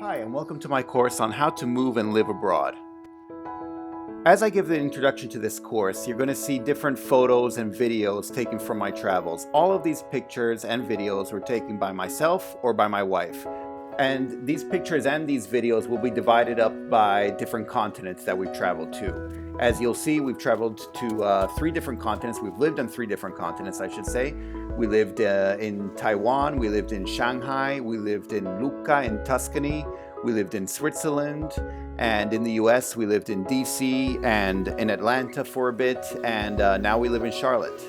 Hi, and welcome to my course on how to move and live abroad. As I give the introduction to this course, you're going to see different photos and videos taken from my travels. All of these pictures and videos were taken by myself or by my wife. And these pictures and these videos will be divided up by different continents that we've traveled to. As you'll see, we've traveled to 3 different continents. We've lived on 3 different continents, I should say. We lived in Taiwan, we lived in Shanghai, we lived in Lucca in Tuscany, we lived in Switzerland, and in the US we lived in DC and in Atlanta for a bit, and now we live in Charlotte.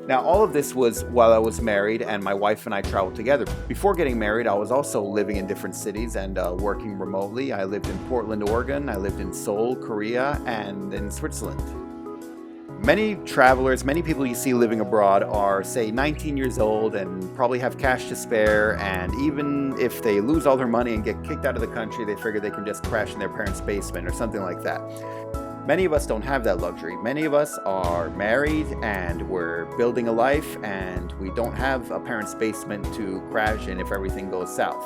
Now, all of this was while I was married and my wife and I traveled together. Before getting married, I was also living in different cities and working remotely. I lived in Portland, Oregon, I lived in Seoul, Korea, and in Switzerland. Many travelers, many people you see living abroad are, say, 19 years old and probably have cash to spare, and even if they lose all their money and get kicked out of the country, they figure they can just crash in their parents' basement or something like that. Many of us don't have that luxury. Many of us are married and we're building a life, and we don't have a parent's basement to crash in if everything goes south.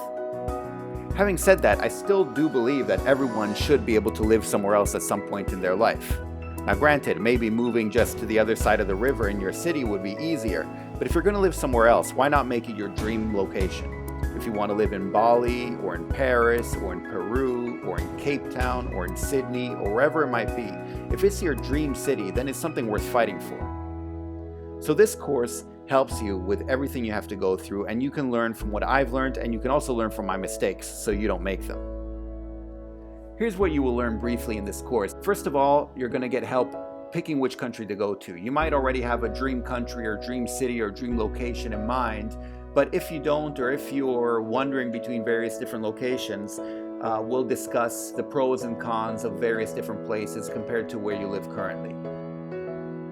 Having said that, I still do believe that everyone should be able to live somewhere else at some point in their life. Now granted, maybe moving just to the other side of the river in your city would be easier, but if you're going to live somewhere else, why not make it your dream location? If you want to live in Bali, or in Paris, or in Peru, or in Cape Town, or in Sydney, or wherever it might be, if it's your dream city, then it's something worth fighting for. So this course helps you with everything you have to go through, and you can learn from what I've learned, and you can also learn from my mistakes so you don't make them. Here's what you will learn briefly in this course. First of all, you're going to get help picking which country to go to. You might already have a dream country or dream city or dream location in mind, but if you don't, or if you're wondering between various different locations, we'll discuss the pros and cons of various different places compared to where you live currently.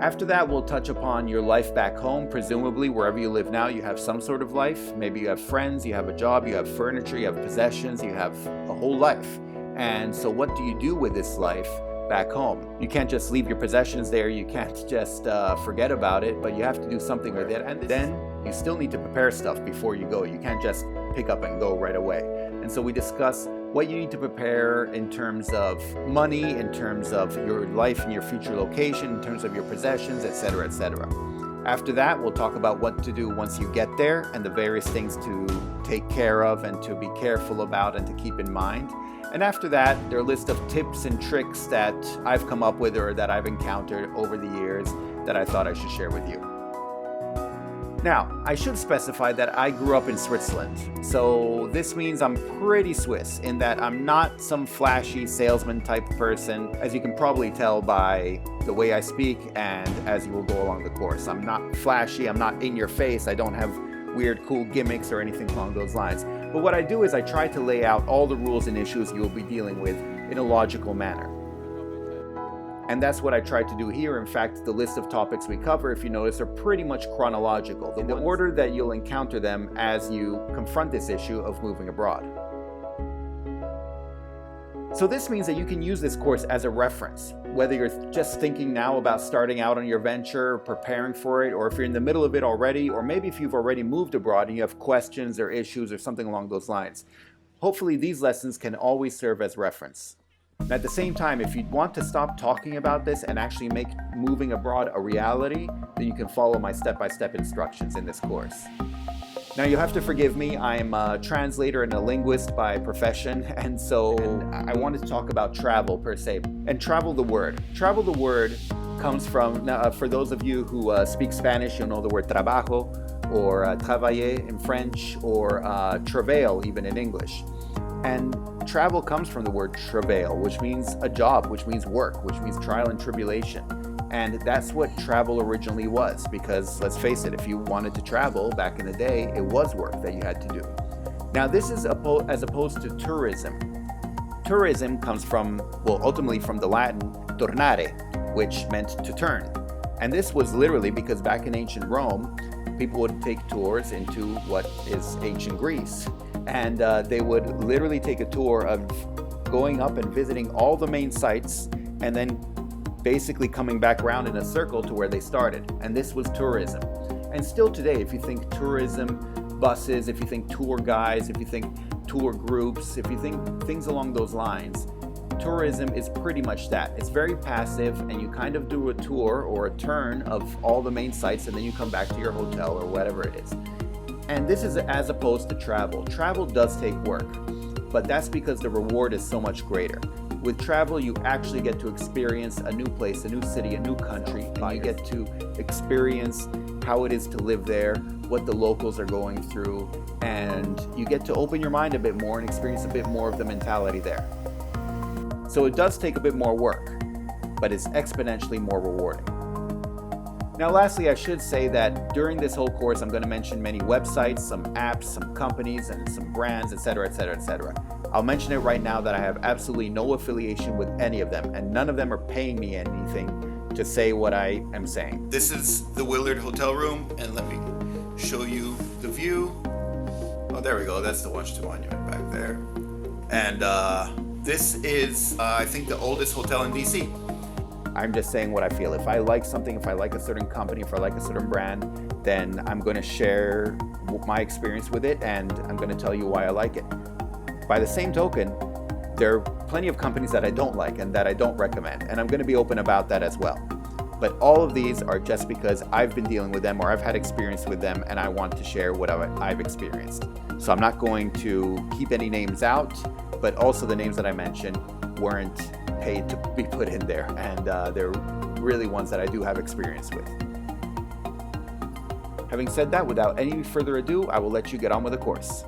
After that, we'll touch upon your life back home. Presumably, wherever you live now, you have some sort of life. Maybe you have friends, you have a job, you have furniture, you have possessions, you have a whole life. And so what do you do with this life back home? You can't just leave your possessions there, you can't just forget about it, but you have to do something with it. And then you still need to prepare stuff before you go. You can't just pick up and go right away. And so we discuss what you need to prepare in terms of money, in terms of your life and your future location, in terms of your possessions, etc., etc. After that, we'll talk about what to do once you get there and the various things to take care of and to be careful about and to keep in mind. And after that, there are a list of tips and tricks that I've come up with or that I've encountered over the years that I thought I should share with you. Now, I should specify that I grew up in Switzerland, so this means I'm pretty Swiss in that I'm not some flashy salesman type person, as you can probably tell by the way I speak and as you will go along the course. I'm not flashy, I'm not in your face, I don't have weird cool gimmicks or anything along those lines. But what I do is I try to lay out all the rules and issues you'll be dealing with in a logical manner. And that's what I tried to do here. In fact, the list of topics we cover, if you notice, are pretty much chronological, in the order that you'll encounter them as you confront this issue of moving abroad. So this means that you can use this course as a reference, whether you're just thinking now about starting out on your venture, preparing for it, or if you're in the middle of it already, or maybe if you've already moved abroad and you have questions or issues or something along those lines. Hopefully these lessons can always serve as reference. And at the same time, if you want to stop talking about this and actually make moving abroad a reality, then you can follow my step-by-step instructions in this course. Now, you'll have to forgive me, I'm a translator and a linguist by profession, and so I wanted to talk about travel per se. And travel the word. Travel the word comes from, now, for those of you who speak Spanish, you'll know the word trabajo, or travailler in French, or travail even in English. And travel comes from the word travail, which means a job, which means work, which means trial and tribulation. And that's what travel originally was, because let's face it, if you wanted to travel back in the day, it was work that you had to do. Now this is as opposed to tourism. Tourism comes from, well, ultimately from the Latin tornare, which meant to turn. And this was literally because back in ancient Rome, people would take tours into what is ancient Greece. And they would literally take a tour of going up and visiting all the main sites and then basically coming back around in a circle to where they started. And this was tourism. And still today, if you think tourism, buses, if you think tour guides, if you think tour groups, if you think things along those lines, tourism is pretty much that. It's very passive, and you kind of do a tour or a turn of all the main sites, and then you come back to your hotel or whatever it is. And this is as opposed to travel. Travel does take work, but that's because the reward is so much greater. With travel, you actually get to experience a new place, a new city, a new country, and you get to experience how it is to live there, what the locals are going through, and you get to open your mind a bit more and experience a bit more of the mentality there. So it does take a bit more work, but it's exponentially more rewarding. Now, lastly, I should say that during this whole course, I'm going to mention many websites, some apps, some companies, and some brands, etc., etc., etc. I'll mention it right now that I have absolutely no affiliation with any of them, and none of them are paying me anything to say what I am saying. This is the Willard Hotel room, and let me show you the view. Oh, there we go. That's the Washington Monument back there. And this is, I think, the oldest hotel in DC. I'm just saying what I feel. If I like something, if I like a certain company, if I like a certain brand, then I'm going to share my experience with it, and I'm going to tell you why I like it. By the same token, there are plenty of companies that I don't like and that I don't recommend, and I'm going to be open about that as well. But all of these are just because I've been dealing with them or I've had experience with them, and I want to share what I've experienced. So I'm not going to keep any names out, but also the names that I mentioned weren't paid to be put in there, and they're really ones that I do have experience with. Having said that, without any further ado, I will let you get on with the course.